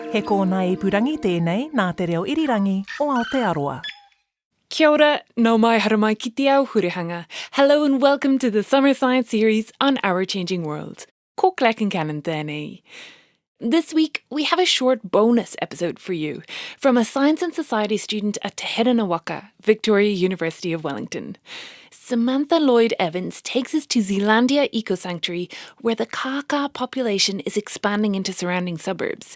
He kōna I purangi tēnei nā te reo irirangi o Aotearoa. Kia ora, nau mai haramai ki te ao hurihanga. Hello and welcome to the Summer Science series on Our Changing World. Ko Clackan Cannon tēnei. This week, we have a short bonus episode for you from a Science and Society student at Te Whanganui-a-Tara, Victoria University of Wellington. Samantha Lloyd-Evans takes us to Zealandia Eco Sanctuary, where the Kākā population is expanding into surrounding suburbs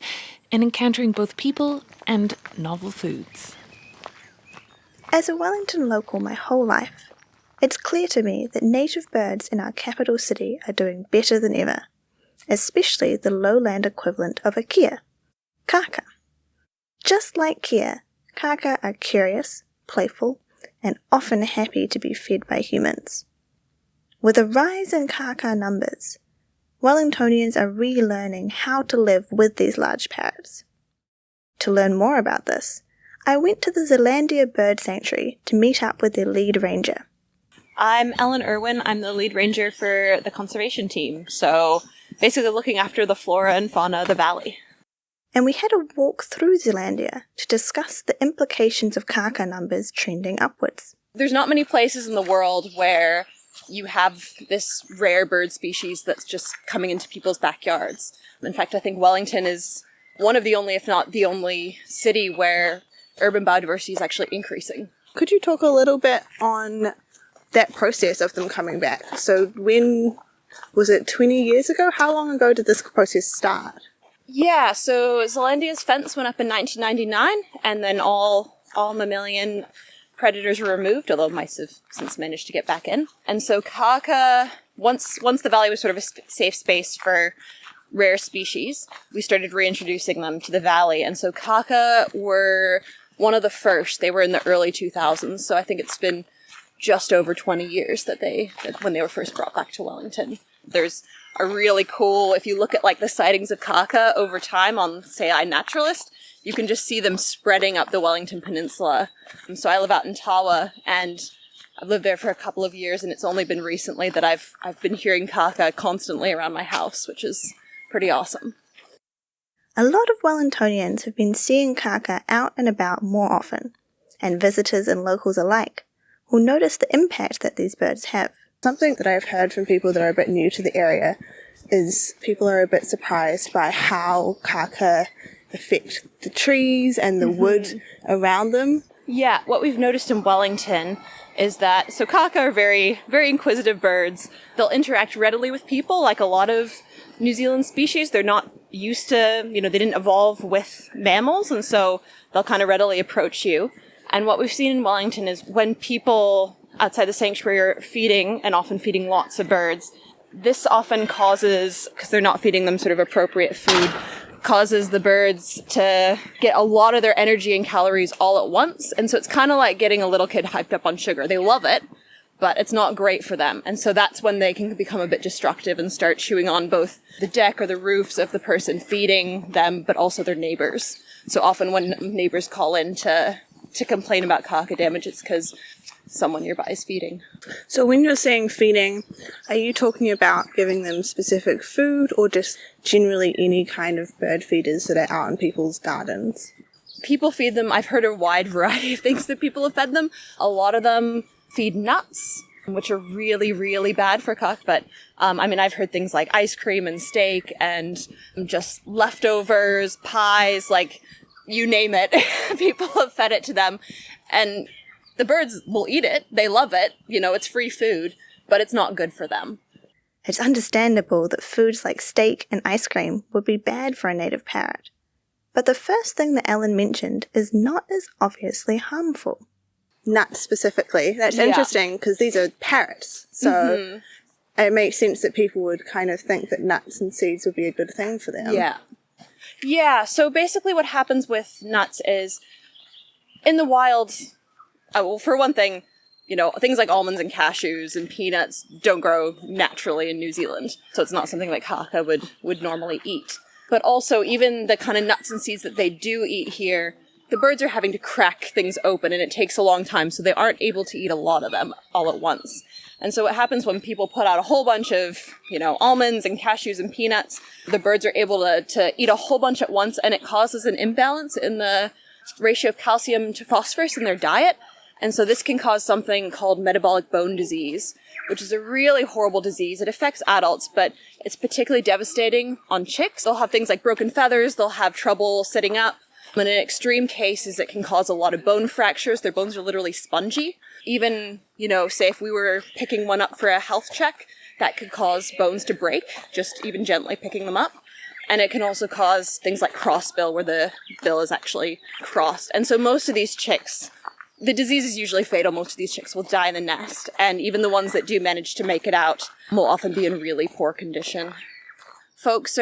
and encountering both people and novel foods. As a Wellington local my whole life, it's clear to me that native birds in our capital city are doing better than ever, especially the lowland equivalent of a kea, Kākā. Just like kea, Kākā are curious, playful, and often happy to be fed by humans. With a rise in Kākā numbers, Wellingtonians are relearning how to live with these large parrots. To learn more about this, I went to the Zealandia Bird Sanctuary to meet up with their lead ranger. I'm Ellen Irwin. I'm the lead ranger for the conservation team, so basically looking after the flora and fauna of the valley. And we had a walk through Zealandia to discuss the implications of Kākā numbers trending upwards. There's not many places in the world where you have this rare bird species that's just coming into people's backyards. In fact, I think Wellington is one of the only, if not the only, city where urban biodiversity is actually increasing. Could you talk a little bit on that process of them coming back? So when, was it 20 years ago? How long ago did this process start? Yeah, so Zealandia's fence went up in 1999, and then all mammalian predators were removed, although mice have since managed to get back in. And so Kākā, once the valley was sort of a safe space for rare species, we started reintroducing them to the valley. And so Kākā were one of the first. They were in the early 2000s, so I think it's been just over 20 years when they were first brought back to Wellington. There's a really cool, if you look at like the sightings of Kākā over time on, say, iNaturalist, you can just see them spreading up the Wellington Peninsula. And so I live out in Tawa, and I've lived there for a couple of years, and it's only been recently that I've been hearing Kākā constantly around my house, which is pretty awesome. A lot of Wellingtonians have been seeing Kākā out and about more often, and visitors and locals alike will notice the impact that these birds have. Something that I've heard from people that are a bit new to the area is people are a bit surprised by how Kākā affect the trees and the wood around them. Yeah, what we've noticed in Wellington is that, so Kākā are very, very inquisitive birds. They'll interact readily with people, like a lot of New Zealand species. They're not used to, they didn't evolve with mammals, and so they'll kind of readily approach you. And what we've seen in Wellington is when people outside the sanctuary are feeding, and often feeding lots of birds, this often causes, because they're not feeding them sort of appropriate food, causes the birds to get a lot of their energy and calories all at once. And so it's kind of like getting a little kid hyped up on sugar. They love it, but it's not great for them. And so that's when they can become a bit destructive and start chewing on both the deck or the roofs of the person feeding them, but also their neighbors. So often when neighbors call in to complain about Kākā damage, it's because someone nearby is feeding. So when you're saying feeding, are you talking about giving them specific food or just generally any kind of bird feeders that are out in people's gardens? People feed them. I've heard a wide variety of things that people have fed them. A lot of them feed nuts, which are really, really bad for Kākā. But I've heard things like ice cream and steak and just leftovers, pies, like you name it. People have fed it to them. And the birds will eat it. They love it. It's free food, but it's not good for them. It's understandable that foods like steak and ice cream would be bad for a native parrot. But the first thing that Ellen mentioned is not as obviously harmful. Nuts specifically. That's interesting because these are parrots. So it makes sense that people would kind of think that nuts and seeds would be a good thing for them. Yeah. So basically what happens with nuts is in the wild, for one thing, things like almonds and cashews and peanuts don't grow naturally in New Zealand. So it's not something like Kākā would normally eat. But also even the kind of nuts and seeds that they do eat here, the birds are having to crack things open and it takes a long time, so they aren't able to eat a lot of them all at once. And so what happens when people put out a whole bunch of, almonds and cashews and peanuts, the birds are able to eat a whole bunch at once, and it causes an imbalance in the ratio of calcium to phosphorus in their diet. And so this can cause something called metabolic bone disease, which is a really horrible disease. It affects adults, but it's particularly devastating on chicks. They'll have things like broken feathers, they'll have trouble sitting up. And in extreme cases, it can cause a lot of bone fractures. Their bones are literally spongy. Even, say if we were picking one up for a health check, that could cause bones to break, just even gently picking them up. And it can also cause things like crossbill, where the bill is actually crossed. And so most of these chicks, the disease is usually fatal. Most of these chicks will die in the nest. And even the ones that do manage to make it out will often be in really poor condition. Folks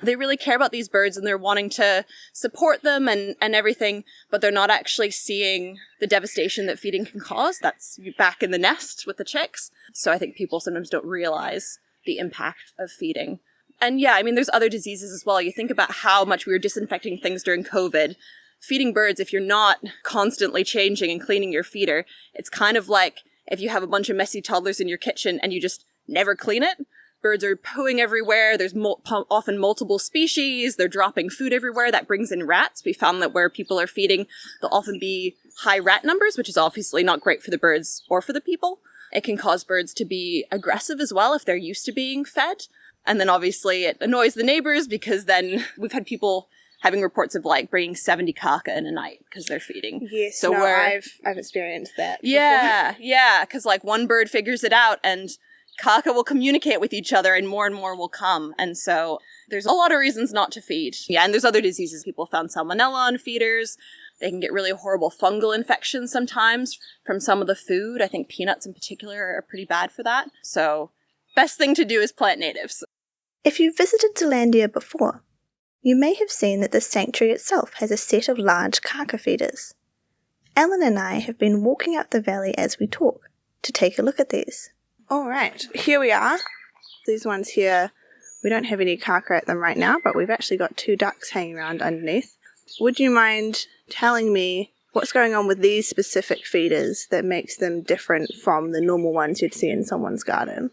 they really care about these birds and they're wanting to support them and everything, but they're not actually seeing the devastation that feeding can cause. That's back in the nest with the chicks. So I think people sometimes don't realize the impact of feeding. And yeah, there's other diseases as well. You think about how much we were disinfecting things during COVID. Feeding birds, if you're not constantly changing and cleaning your feeder, it's kind of like if you have a bunch of messy toddlers in your kitchen and you just never clean it. Birds are pooing everywhere. There's often multiple species. They're dropping food everywhere. That brings in rats. We found that where people are feeding, there'll often be high rat numbers, which is obviously not great for the birds or for the people. It can cause birds to be aggressive as well if they're used to being fed. And then obviously it annoys the neighbors, because then we've had people having reports of bringing 70 kākā in a night because they're feeding. Yes, so I've experienced that. Yeah, because one bird figures it out and kākā will communicate with each other and more will come. And so there's a lot of reasons not to feed. Yeah, and there's other diseases. People found salmonella on feeders. They can get really horrible fungal infections sometimes from some of the food. I think peanuts in particular are pretty bad for that. So best thing to do is plant natives. If you visited Zealandia before, you may have seen that the sanctuary itself has a set of large kākā feeders. Ellen and I have been walking up the valley as we talk to take a look at these. All right, here we are. These ones here, we don't have any kākā at them right now, but we've actually got 2 ducks hanging around underneath. Would you mind telling me what's going on with these specific feeders that makes them different from the normal ones you'd see in someone's garden?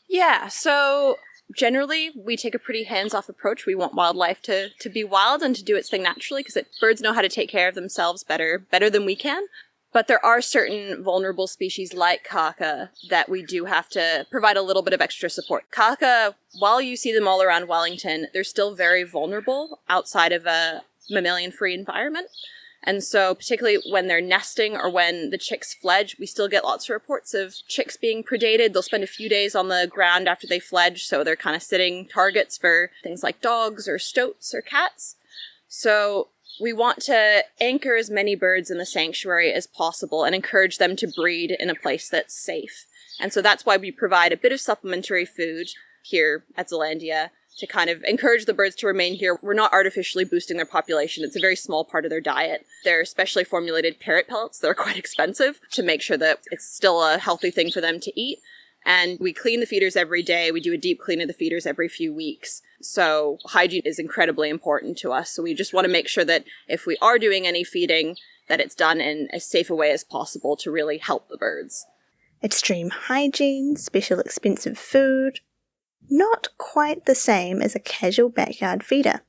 Yeah, so generally we take a pretty hands-off approach. We want wildlife to be wild and to do its thing naturally, because birds know how to take care of themselves better than we can. But there are certain vulnerable species like kākā that we do have to provide a little bit of extra support. Kākā, while you see them all around Wellington, they're still very vulnerable outside of a mammalian-free environment. And so particularly when they're nesting or when the chicks fledge, we still get lots of reports of chicks being predated. They'll spend a few days on the ground after they fledge, so they're kind of sitting targets for things like dogs or stoats or cats. So we want to anchor as many birds in the sanctuary as possible and encourage them to breed in a place that's safe. And so that's why we provide a bit of supplementary food here at Zealandia to kind of encourage the birds to remain here. We're not artificially boosting their population. It's a very small part of their diet. They're specially formulated parrot pellets that are quite expensive to make sure that it's still a healthy thing for them to eat. And we clean the feeders every day. We do a deep clean of the feeders every few weeks. So hygiene is incredibly important to us. So we just want to make sure that if we are doing any feeding, that it's done in as safe a way as possible to really help the birds. Extreme hygiene, special expensive food. Not quite the same as a casual backyard feeder.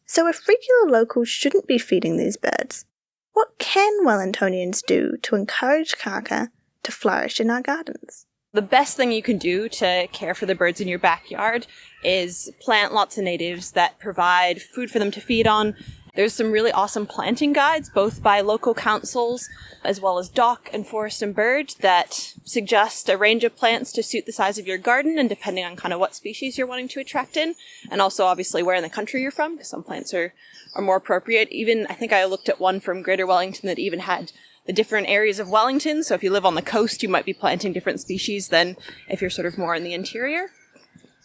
So if regular locals shouldn't be feeding these birds, what can Wellingtonians do to encourage kākā to flourish in our gardens? The best thing you can do to care for the birds in your backyard is plant lots of natives that provide food for them to feed on. There's some really awesome planting guides, both by local councils as well as Dock and Forest and Bird, that suggest a range of plants to suit the size of your garden and depending on kind of what species you're wanting to attract in. And also obviously where in the country you're from, because some plants are more appropriate. Even, I think I looked at one from Greater Wellington that even had the different areas of Wellington. So if you live on the coast, you might be planting different species than if you're sort of more in the interior.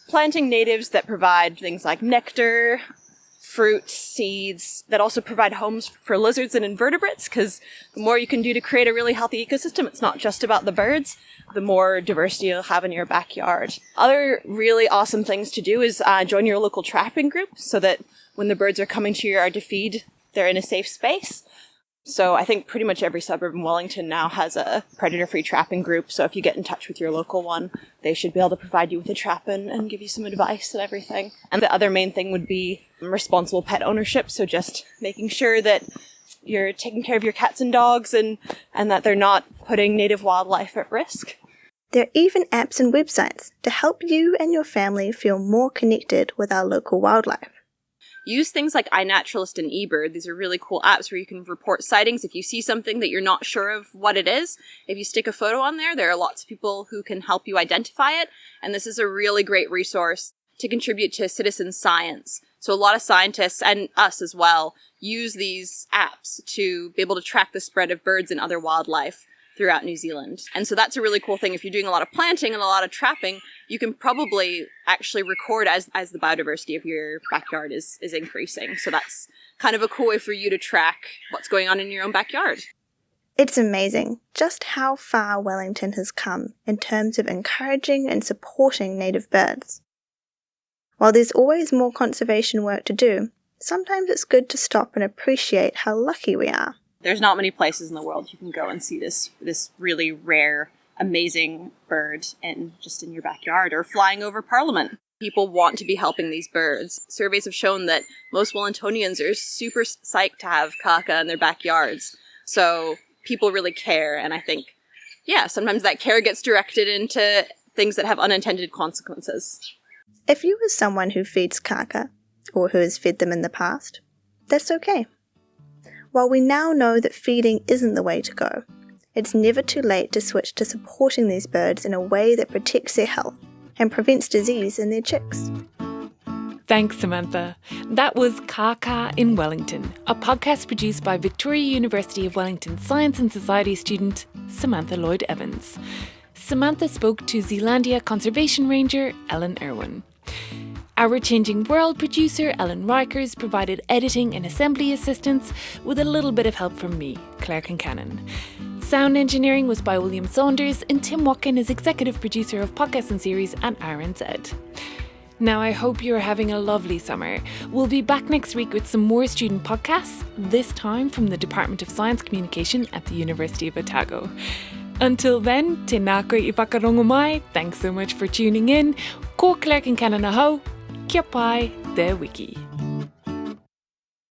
Planting natives that provide things like nectar, fruits, seeds, that also provide homes for lizards and invertebrates, because the more you can do to create a really healthy ecosystem, it's not just about the birds, the more diversity you'll have in your backyard. Other really awesome things to do is join your local trapping group, so that when the birds are coming to your yard to feed, they're in a safe space. So I think pretty much every suburb in Wellington now has a predator-free trapping group. So if you get in touch with your local one, they should be able to provide you with a trap and give you some advice and everything. And the other main thing would be responsible pet ownership. So just making sure that you're taking care of your cats and dogs and that they're not putting native wildlife at risk. There are even apps and websites to help you and your family feel more connected with our local wildlife. Use things like iNaturalist and eBird. These are really cool apps where you can report sightings. If you see something that you're not sure of what it is, if you stick a photo on there are lots of people who can help you identify it. And this is a really great resource to contribute to citizen science. So a lot of scientists, and us as well, use these apps to be able to track the spread of birds and other wildlife throughout New Zealand. And so that's a really cool thing. If you're doing a lot of planting and a lot of trapping, you can probably actually record as the biodiversity of your backyard is increasing. So that's kind of a cool way for you to track what's going on in your own backyard. It's amazing just how far Wellington has come in terms of encouraging and supporting native birds. While there's always more conservation work to do, sometimes it's good to stop and appreciate how lucky we are. There's not many places in the world you can go and see this really rare, amazing bird just in your backyard or flying over Parliament. People want to be helping these birds. Surveys have shown that most Wellingtonians are super psyched to have Kākā in their backyards. So people really care, and I think, sometimes that care gets directed into things that have unintended consequences. If you are someone who feeds Kākā, or who has fed them in the past, that's okay. While we now know that feeding isn't the way to go, it's never too late to switch to supporting these birds in a way that protects their health and prevents disease in their chicks. Thanks, Samantha. That was Kākā in Wellington, a podcast produced by Victoria University of Wellington Science and Society student Samantha Lloyd-Evans. Samantha spoke to Zealandia Conservation Ranger Ellen Irwin. Our Changing World producer Ellen Rikers provided editing and assembly assistance with a little bit of help from me, Claire Kincannon. Sound engineering was by William Saunders, and Tim Watkin is executive producer of podcasts and series at RNZ. Now I hope you're having a lovely summer. We'll be back next week with some more student podcasts, this time from the Department of Science Communication at the University of Otago. Until then, tēnā koe I whakarongo mai. Thanks so much for tuning in. Ko Claire Kincannon aho. Kia pai, te wiki.